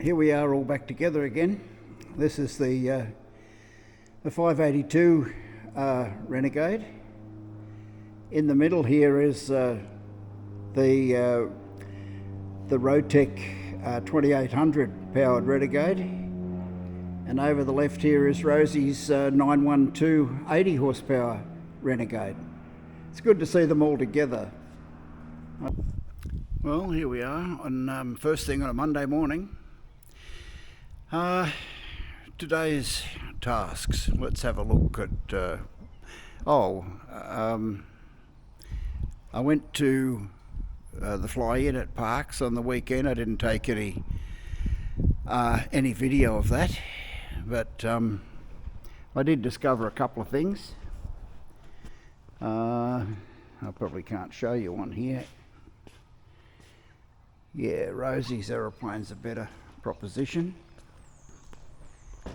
here we are all back together again. This is the 582 Renegade. In the middle here is the Rotech 2800 powered Renegade, and over the left here is Rosie's 912 80 horsepower Renegade. It's good to see them all together. Well, here we are on first thing on a Monday morning. Today's tasks. Let's have a look at. I went to the fly-in at Parks on the weekend. I didn't take any video of that, but I did discover a couple of things. I probably can't show you one here. Yeah, Rosie's aeroplane's a better proposition. A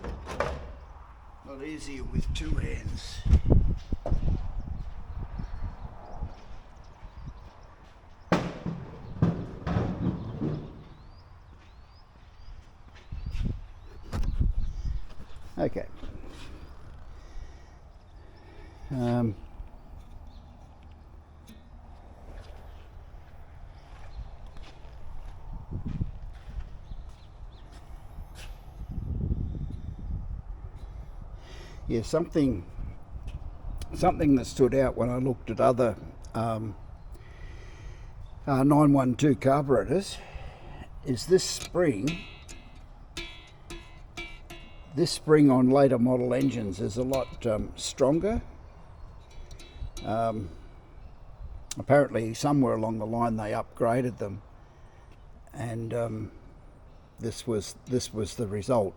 lot easier with two hands. Okay. Yeah, something that stood out when I looked at other 912 carburetors is this spring. This spring on later model engines is a lot stronger. Apparently somewhere along the line they upgraded them, and this was the result.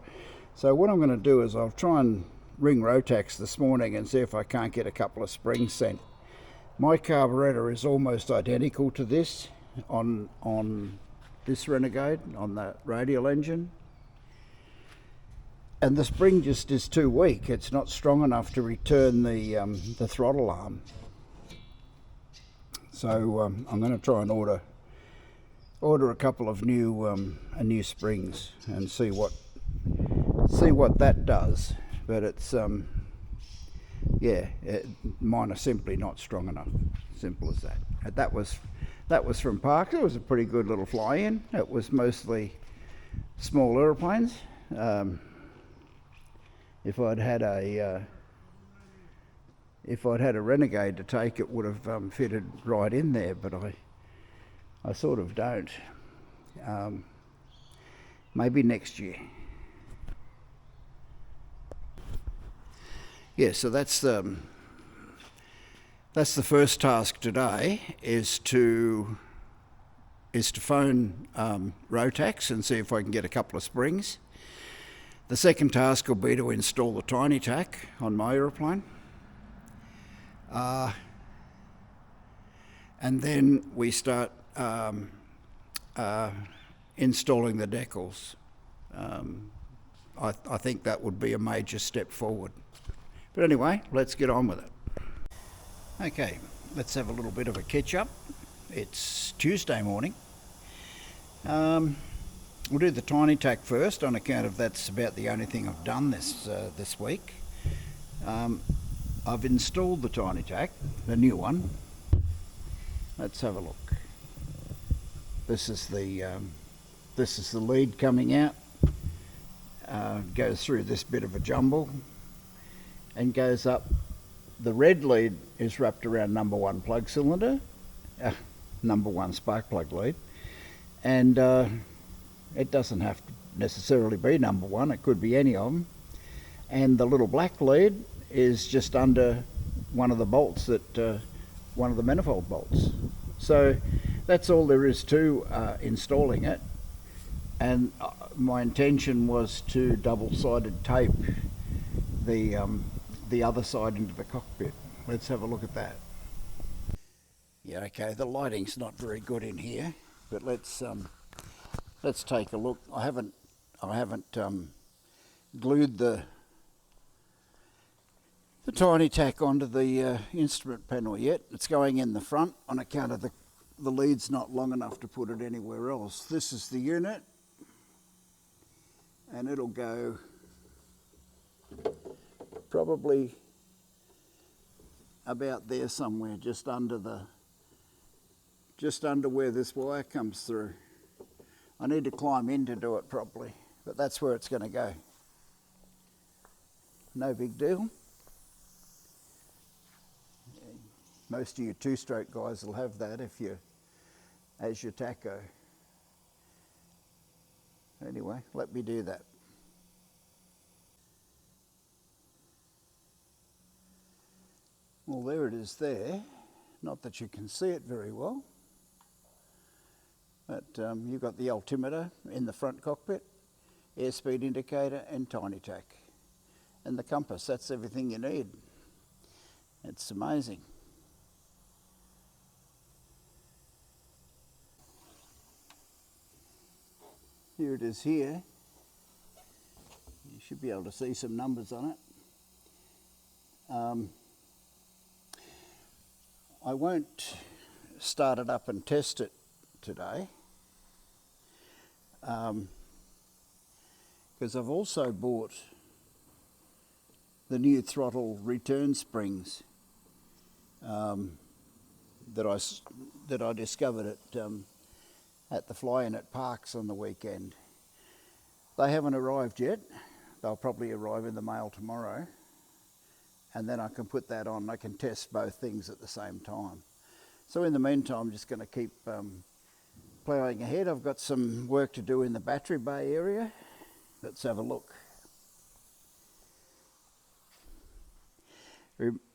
So what I'm going to do is I'll try and ring Rotax this morning and see if I can't get a couple of springs sent. My carburetor is almost identical to this on this Renegade, on the radial engine, and the spring just is too weak. It's not strong enough to return the throttle arm. So I'm going to try and order a couple of new springs and see what that does. But it's mine are simply not strong enough. Simple as that. And that was from Parks. It was a pretty good little fly-in. It was mostly small aeroplanes. If I'd had a Renegade to take, it would have fitted right in there. But I sort of don't. Maybe next year. Yeah, so that's the first task today, is to phone Rotax and see if I can get a couple of springs. The second task will be to install the tiny Tach on my aeroplane, and then we start installing the decals. I think that would be a major step forward. But anyway, let's get on with it. Okay, let's have a little bit of a catch up. It's Tuesday morning. We'll do the tiny Tach first, on account of that's about the only thing I've done this week. I've installed the tiny Tach, the new one. Let's have a look. This is the lead coming out. Goes through this bit of a jumble and goes up. The red lead is wrapped around number one plug cylinder, number one spark plug lead, and it doesn't have to necessarily be number one, it could be any of them. And the little black lead is just under one of the bolts, one of the manifold bolts. So that's all there is to installing it. And my intention was to double-sided tape the other side into the cockpit. Let's have a look at that. Yeah, okay, the lighting's not very good in here, but let's take a look. I haven't glued the tiny Tach onto the instrument panel yet. It's going in the front on account of the lead's not long enough to put it anywhere else. This is the unit. and it'll go probably about there somewhere, just under where this wire comes through. I need to climb in to do it properly, but that's where it's going to go. No big deal. Most of you two-stroke guys will have that if you, as your tacho. Anyway, let me do that. Well, there it is there. Not that you can see it very well, but you've got the altimeter in the front cockpit, airspeed indicator and tiny tack. And the compass, that's everything you need. It's amazing. Here it is here. You should be able to see some numbers on it. I won't start it up and test it today because I've also bought the new throttle return springs that I discovered at the fly-in at Parks on the weekend. They haven't arrived yet. They'll probably arrive in the mail tomorrow, and then I can put that on. I can test both things at the same time. So in the meantime, I'm just going to keep ploughing ahead. I've got some work to do in the battery bay area. Let's have a look.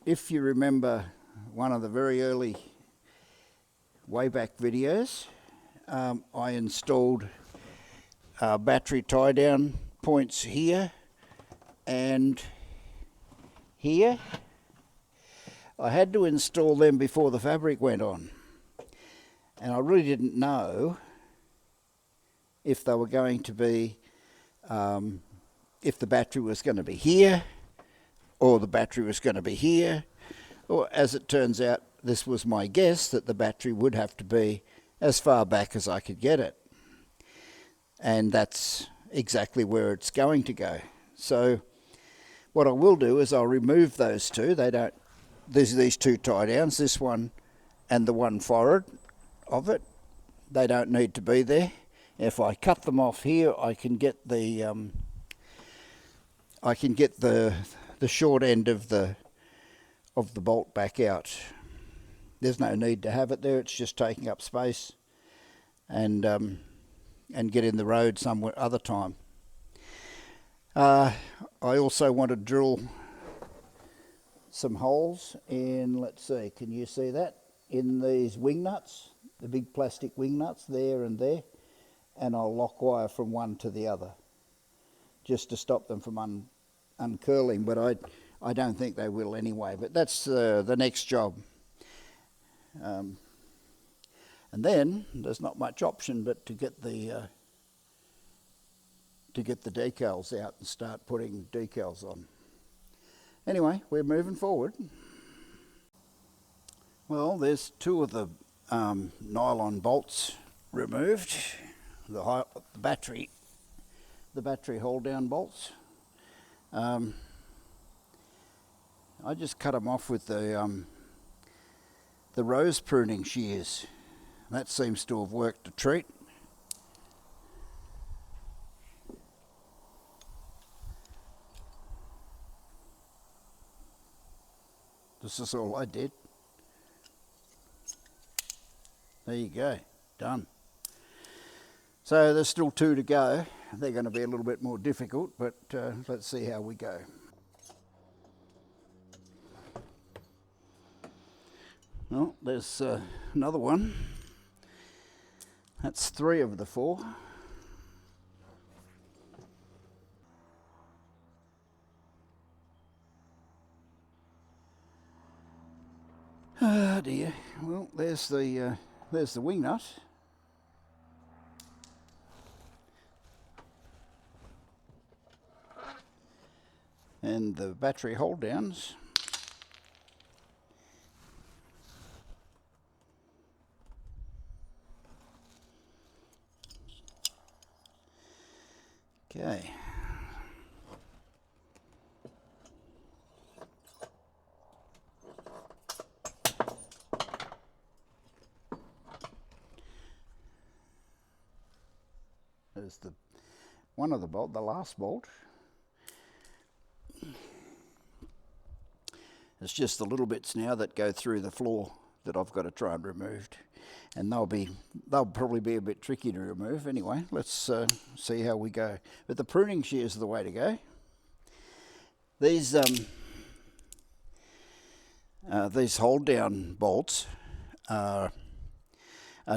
If you remember one of the very early way back videos, I installed battery tie down points here and here. I had to install them before the fabric went on, and I really didn't know if they were going to be, if the battery was going to be here or the battery was going to be here, or as it turns out, this was my guess that the battery would have to be as far back as I could get it, and that's exactly where it's going to go. So what I will do is I'll remove those two. They don't, these two tie downs, this one and the one forward of it, they don't need to be there. If I cut them off here, I can get the short end of the bolt back out. There's no need to have it there. It's just taking up space, and get in the road some other time. I also want to drill some holes in, let's see, can you see that? In these wing nuts, the big plastic wing nuts there and there, and I'll lock wire from one to the other just to stop them from uncurling, but I don't think they will anyway, but that's the next job. And then there's not much option but to get the decals out and start putting decals on. Anyway, we're moving forward. Well, there's two of the nylon bolts removed, the battery hold down bolts. I just cut them off with the rose pruning shears. That seems to have worked a treat. This is all I did. There you go, done. So there's still two to go. They're going to be a little bit more difficult, but let's see how we go. Well, there's another one. That's 3 of the 4. Oh dear. Well, there's the wing nut. And the battery hold downs. Okay. There's one of the bolt, the last bolt. It's just the little bits now that go through the floor that I've got to try and remove, and they'll probably be a bit tricky to remove. Anyway, let's see how we go. But the pruning shears are the way to go. These hold down bolts are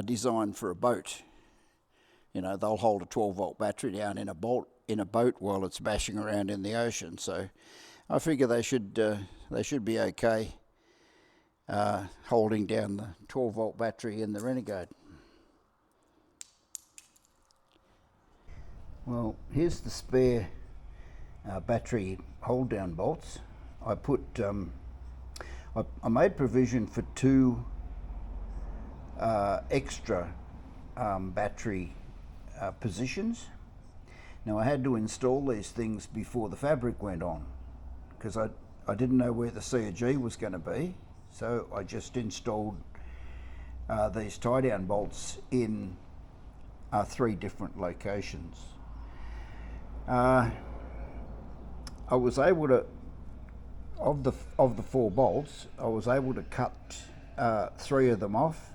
designed for a boat. You know, they'll hold a 12-volt battery down in a boat while it's bashing around in the ocean. So I figure they should be okay holding down the 12-volt battery in the Renegade. Well, here's the spare battery hold-down bolts. I put I made provision for two extra battery positions. Now I had to install these things before the fabric went on, because I didn't know where the CG was going to be, so I just installed these tie-down bolts in 3 different locations. I was able to, of the 4 bolts, I was able to cut 3 of them off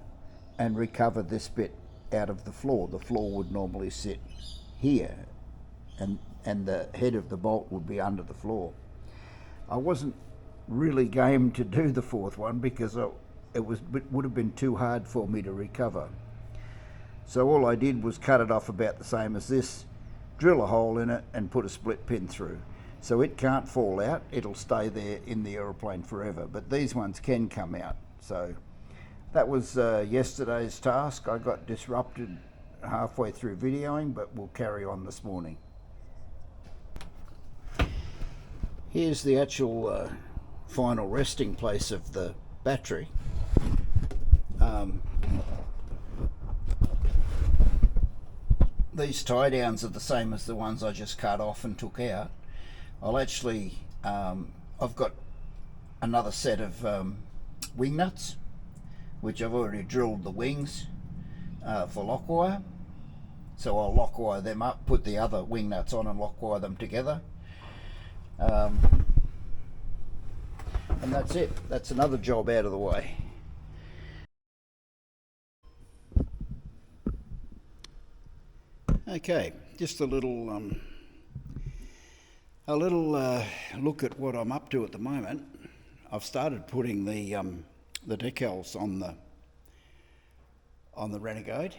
and recover this bit out of the floor. The floor would normally sit here, and the head of the bolt would be under the floor. I wasn't really game to do the 4th one because it would have been too hard for me to recover. So all I did was cut it off about the same as this, drill a hole in it and put a split pin through. So it can't fall out, it'll stay there in the aeroplane forever, but these ones can come out. So that was yesterday's task. I got disrupted halfway through videoing, but we'll carry on this morning. Here's the actual final resting place of the battery. These tie downs are the same as the ones I just cut off and took out. I'll actually, I've got another set of wing nuts, which I've already drilled the wings for lock wire. So I'll lock wire them up, put the other wing nuts on and lock wire them together. And that's it. That's another job out of the way. Okay, just a little look at what I'm up to at the moment. I've started putting the decals on the Renegade.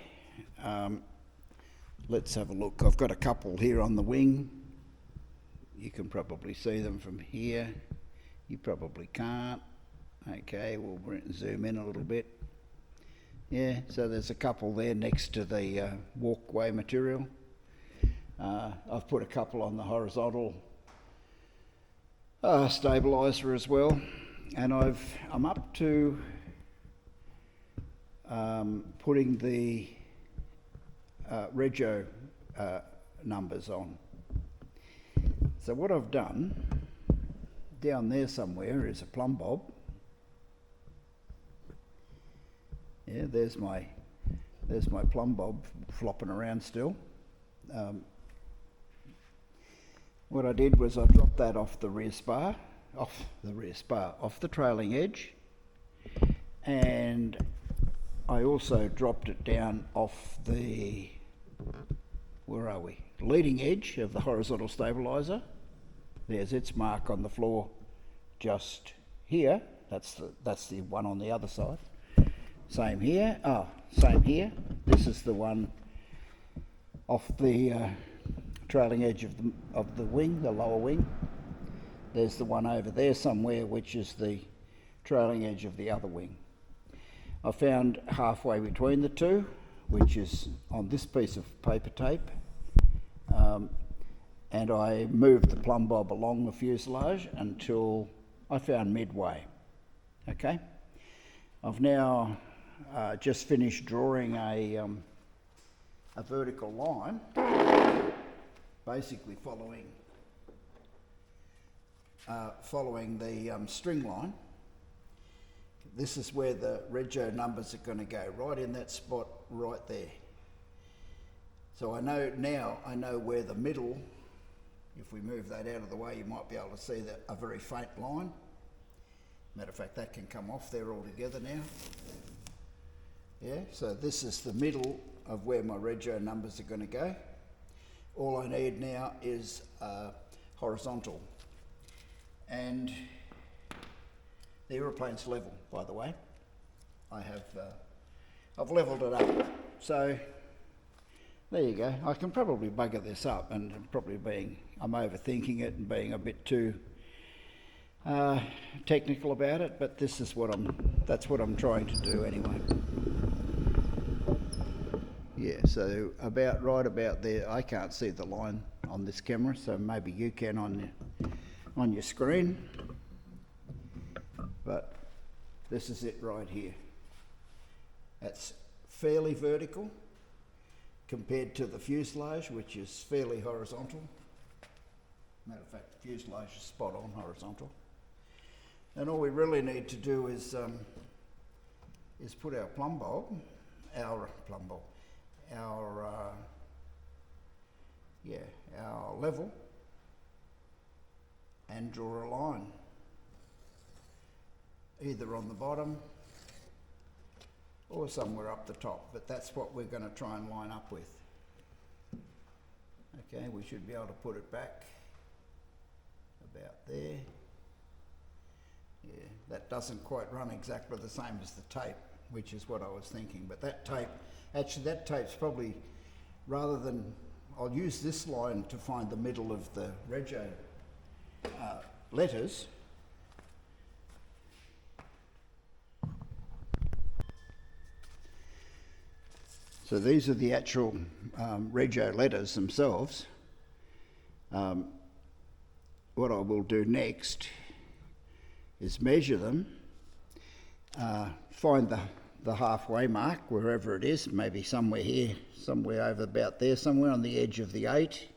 Let's have a look. I've got a couple here on the wing. You can probably see them from here. You probably can't. Okay, we'll zoom in a little bit. Yeah, so there's a couple there next to the walkway material. I've put a couple on the horizontal stabiliser as well, and I'm up to putting the rego numbers on. So what I've done down there somewhere is a plumb bob. Yeah, there's my plumb bob flopping around still. What I did was I dropped that off the trailing edge, and I also dropped it down off the, leading edge of the horizontal stabiliser. There's its mark on the floor just here. That's the one on the other side. Same here. Same here. This is the one off the trailing edge of the wing, the lower wing. There's the one over there somewhere, which is the trailing edge of the other wing. I found halfway between the two, which is on this piece of paper tape, and I moved the plumb bob along the fuselage until I found midway. Okay, I've now just finished drawing a vertical line, basically following the string line. This is where the rego numbers are going to go, right in that spot right there. So I know where the middle, if we move that out of the way, you might be able to see that a very faint line. Matter of fact, that can come off there altogether now. Yeah, so this is the middle of where my rego numbers are going to go. All I need now is horizontal. And the aeroplane's level, by the way. I've levelled it up. So there you go. I can probably bugger this up, and I'm overthinking it and being a bit too technical about it, but this is that's what I'm trying to do anyway. Yeah, so right about there. I can't see the line on this camera, so maybe you can on your screen. But this is it right here. That's fairly vertical compared to the fuselage, which is fairly horizontal. Matter of fact, the fuselage is spot on horizontal. And all we really need to do is put our our level, and draw a line either on the bottom or somewhere up the top, but that's what we're going to try and line up with. Okay, we should be able to put it back about there. Yeah, that doesn't quite run exactly the same as the tape, which is what I was thinking, but that tape's probably, rather than, I'll use this line to find the middle of the rego letters. So these are the actual rego letters themselves. What I will do next is measure them, find the halfway mark, wherever it is, maybe somewhere here, somewhere over about there, somewhere on the edge of the 8.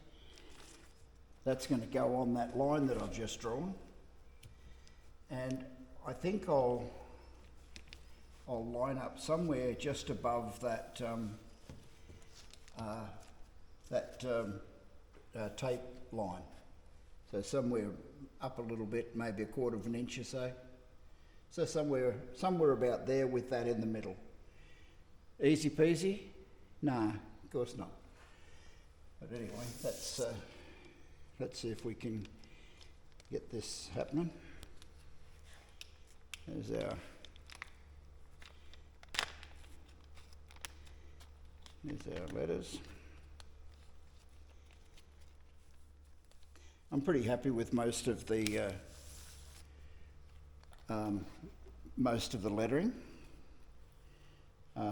That's going to go on that line that I've just drawn. And I think I'll line up somewhere just above that tape line. So somewhere up a little bit, maybe 1/4 of an inch or so. So somewhere about there with that in the middle. Easy peasy? Nah, of course not. But anyway, let's see if we can get this happening. There's our letters. I'm pretty happy with most of the lettering.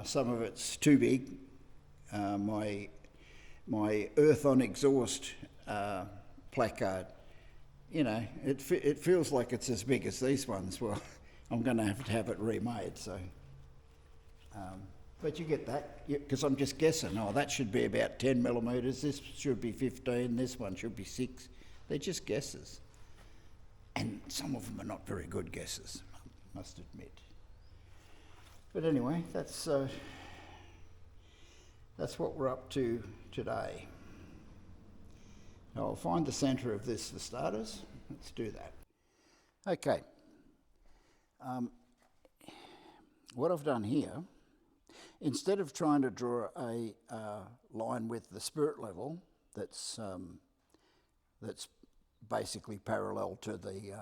Some of it's too big. My Earth on Exhaust placard, it feels like it's as big as these ones. Well, I'm going to have it remade. So, but you get that, because I'm just guessing. Oh, that should be about 10 millimetres. This should be 15. This one should be 6. They're just guesses, and some of them are not very good guesses, I must admit. But anyway, that's what we're up to today. Now I'll find the centre of this for starters. Let's do that. Okay. What I've done here, instead of trying to draw a line with the spirit level that's basically parallel to the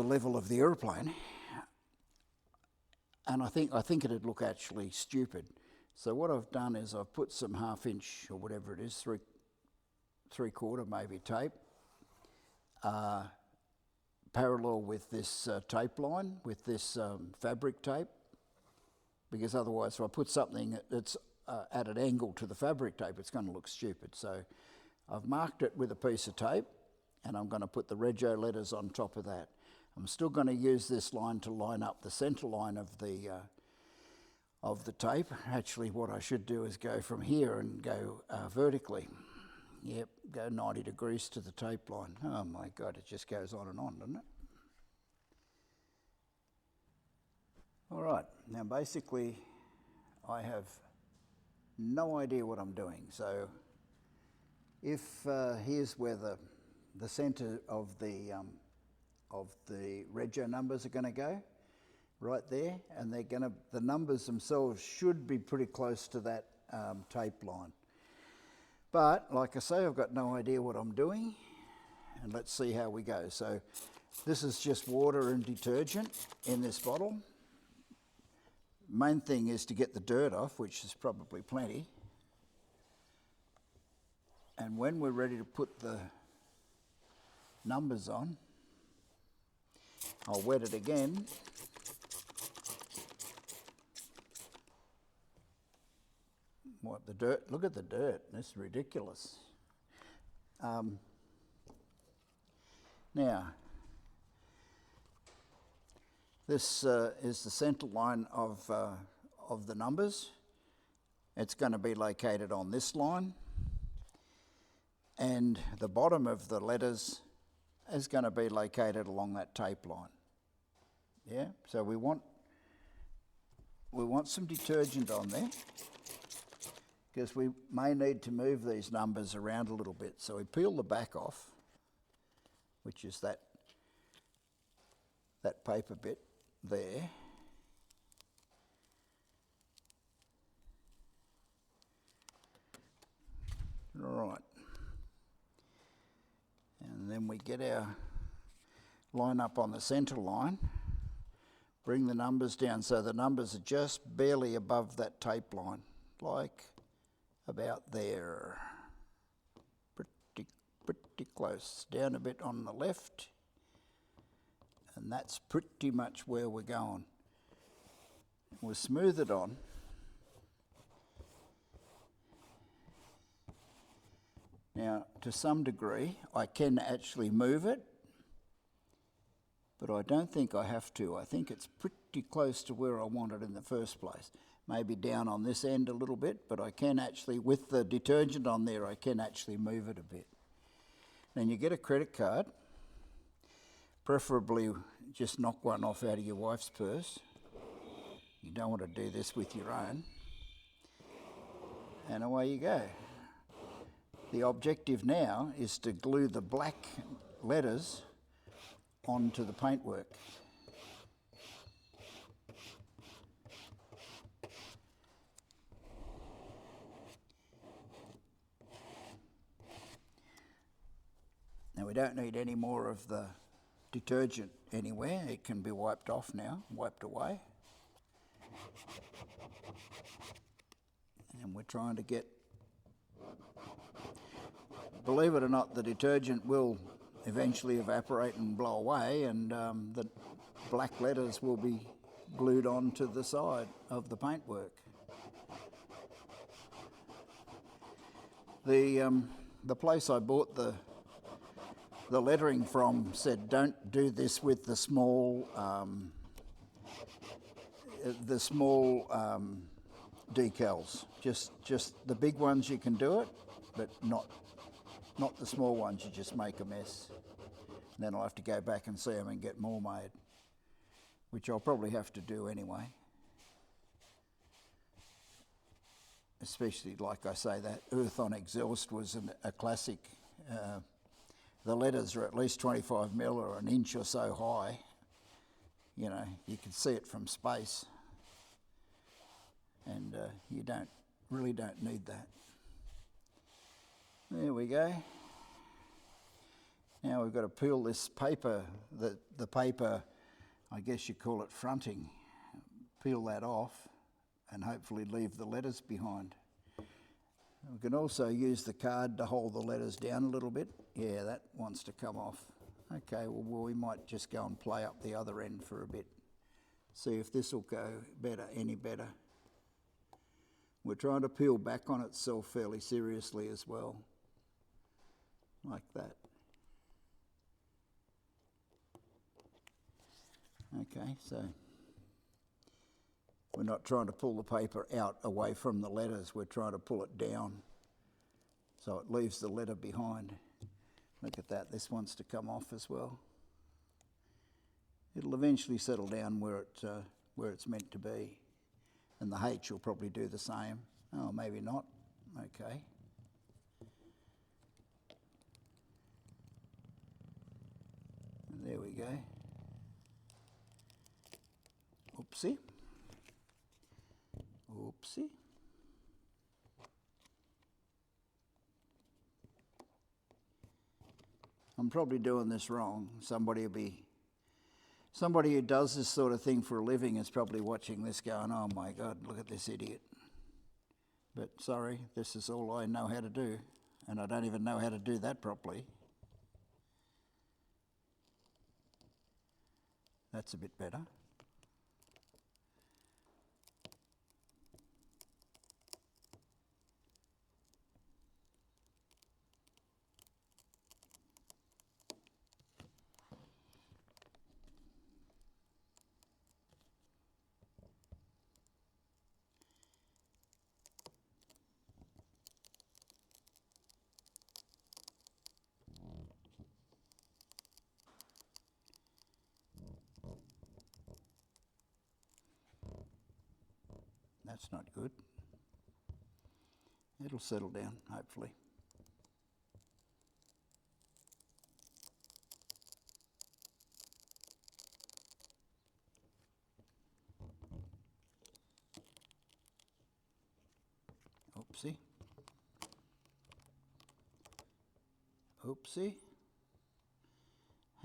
level of the aeroplane, and I think it'd look actually stupid. So what I've done is I've put some 1/2 inch or whatever it is, 3/4 maybe tape, parallel with this tape line, with this fabric tape, because otherwise if I put something that's at an angle to the fabric tape, it's going to look stupid. So I've marked it with a piece of tape, and I'm going to put the rego letters on top of that. I'm still going to use this line to line up the centre line of the tape. Actually, what I should do is go from here and go vertically. Yep, go 90 degrees to the tape line. Oh my God, it just goes on and on, doesn't it? All right, now basically I have no idea what I'm doing. So if here's where the centre of the rego numbers are going to go, right there, and the numbers themselves should be pretty close to that tape line. But like I say, I've got no idea what I'm doing, and let's see how we go. So this is just water and detergent in this bottle. Main thing is to get the dirt off, which is probably plenty. And when we're ready to put the numbers on, I'll wet it again. What, the dirt? Look at the dirt. That's ridiculous. Now, this is the centre line of the numbers. It's going to be located on this line, and the bottom of the letters is going to be located along that tape line. Yeah, so we want some detergent on there, because we may need to move these numbers around a little bit. So we peel the back off, which is that paper bit there. Right. And then we get our line up on the centre line, bring the numbers down so the numbers are just barely above that tape line, like about there. Pretty close. Down a bit on the left, and that's pretty much where we're going. We'll smooth it on. Now, to some degree, I can actually move it, but I don't think I have to. I think it's pretty close to where I want it in the first place. Maybe down on this end a little bit, but I can actually, with the detergent on there, I can actually move it a bit. Then you get a credit card, preferably just knock one off out of your wife's purse. You don't want to do this with your own. And away you go. The objective now is to glue the black letters onto the paintwork. Now we don't need any more of the detergent anywhere. It can be wiped off now, wiped away. And we're trying to get, believe it or not, the detergent will eventually evaporate and blow away, and the black letters will be glued onto the side of the paintwork. The place I bought the lettering from said, don't do this with the small decals. Just the big ones you can do it, but not the small ones. You just make a mess. And then I'll have to go back and see them and get more made, which I'll probably have to do anyway. Especially, like I say, that Earth on Exhaust was a classic. The letters are at least 25 mil or an inch or so high. You know, you can see it from space, and you really don't need that. There we go. Now we've got to peel this paper, the paper, I guess you call it fronting, peel that off and hopefully leave the letters behind. We can also use the card to hold the letters down a little bit. Yeah, that wants to come off. Okay, well we might just go and play up the other end for a bit. See if this will go better, any better. We're trying to peel back on itself fairly seriously as well, like that. Okay, so we're not trying to pull the paper out away from the letters, we're trying to pull it down so it leaves the letter behind. Look at that, this wants to come off as well. It'll eventually settle down where it's meant to be, and the H will probably do the same. Oh, maybe not. Okay. There we go. Oopsie. Oopsie. I'm probably doing this wrong. Somebody who does this sort of thing for a living is probably watching this going, oh my God, look at this idiot. But sorry, this is all I know how to do, and I don't even know how to do that properly. That's a bit better. That's not good. It'll settle down, hopefully. Oopsie. Oopsie.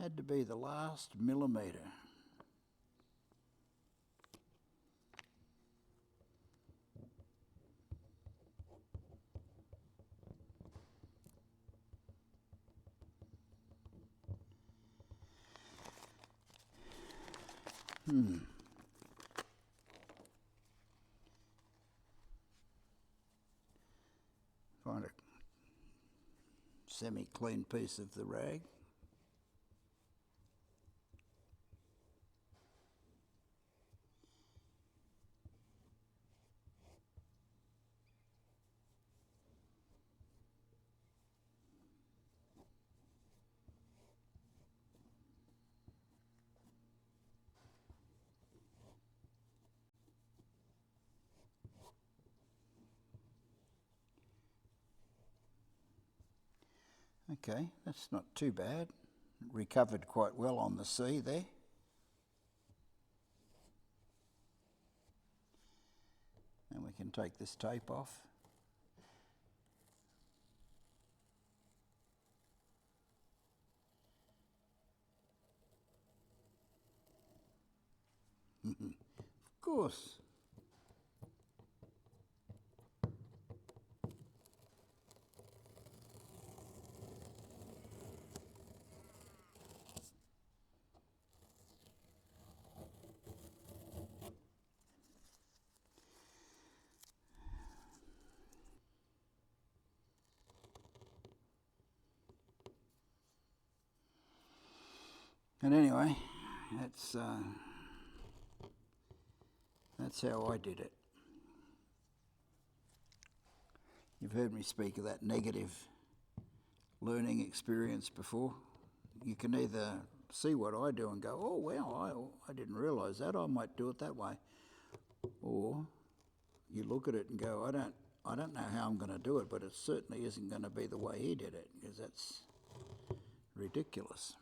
Had to be the last millimetre. Find a semi-clean piece of the rag. Okay, that's not too bad. Recovered quite well on the sea there. And we can take this tape off. Of course. And anyway, that's how I did it. You've heard me speak of that negative learning experience before. You can either see what I do and go, oh wow, I didn't realise that, I might do it that way. Or you look at it and go, I don't know how I'm going to do it, but it certainly isn't going to be the way he did it, because that's ridiculous.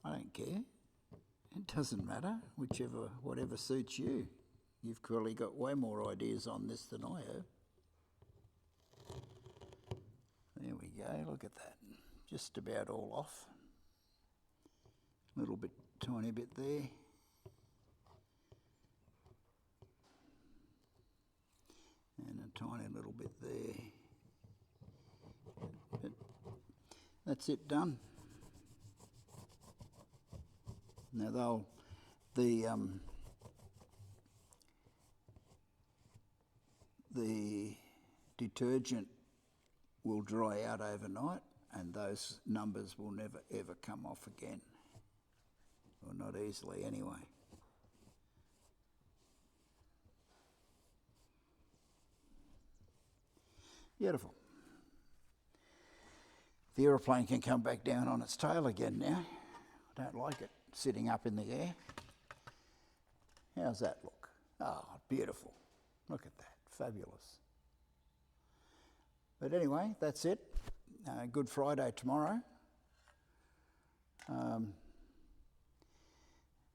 I don't care. It doesn't matter, whatever suits you. You've clearly got way more ideas on this than I have. There we go, look at that. Just about all off. Little bit, tiny bit there. And a tiny little bit there. But that's it done. Now the detergent will dry out overnight, and those numbers will never ever come off again, or not easily anyway. Beautiful. The aeroplane can come back down on its tail again now. I don't like it sitting up in the air. How's that look? Oh, beautiful. Look at that. fabulous. But anyway, that's it. Good Friday tomorrow.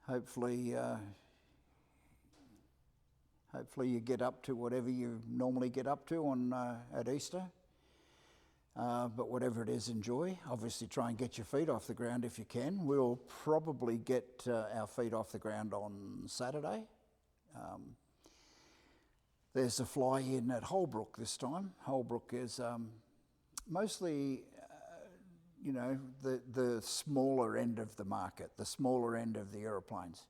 Hopefully you get up to whatever you normally get up to at Easter. But whatever it is, enjoy. Obviously try and get your feet off the ground if you can. We'll probably get our feet off the ground on Saturday. There's a fly-in at Holbrook this time. Holbrook is mostly, the smaller end of the market, the smaller end of the aeroplanes.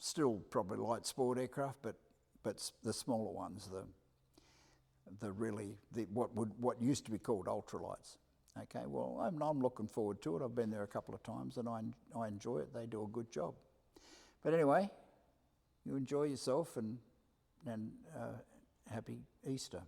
Still probably light sport aircraft, but the smaller ones, what used to be called ultralights. Okay, well, I'm looking forward to it. I've been there a couple of times and I enjoy it. They do a good job. But anyway, you enjoy yourself and happy Easter.